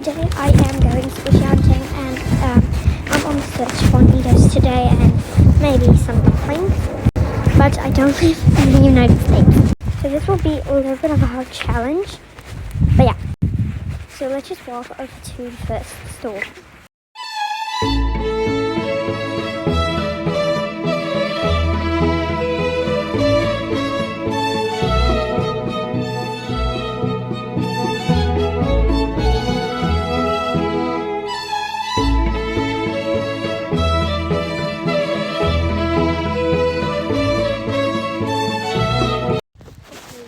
Today I am going squishy hunting and I'm on the search for needles today and maybe some dumplings, but I don't live in the United States. So this will be a little bit of a hard challenge, but yeah. So let's just walk over to the first store.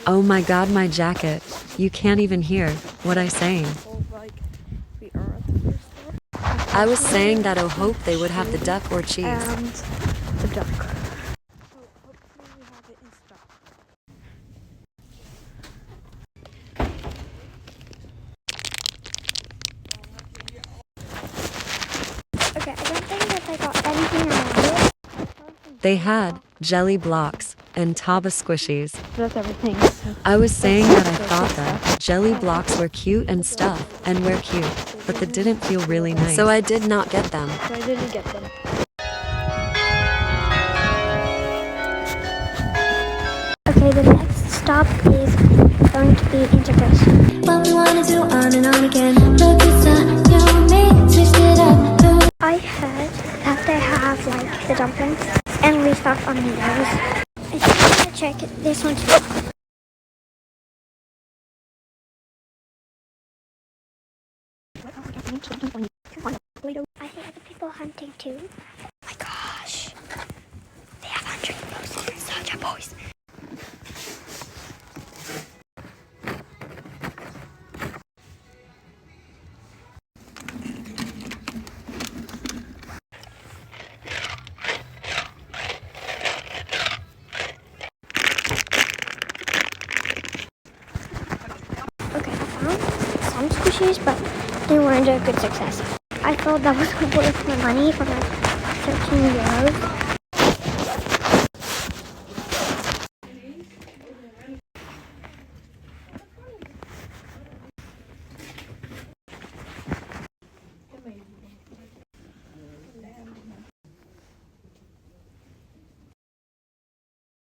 Oh my god, my jacket. You can't even hear what I'm saying. I was saying that I hope they would have the duck or cheese. And the duck. Okay, I don't think that they got anything around it. They had jelly blocks and Taba squishies. That's everything. I was saying that I thought that jelly blocks were cute and stuff, and were cute, but they didn't feel really nice. So I did not get them. So I didn't get them. Okay, the next stop is going to be integration. What we wanna do on and on again. Look, it's you and me, switched it up. I heard that they have like the dumplings and restock on noodles. I just want to check this one too. I hear other people hunting too. Oh my gosh. They have hunting posts. Such a boys. Okay, I found some squishies, but they weren't a good success. I thought that was worth my money for like 13 euros.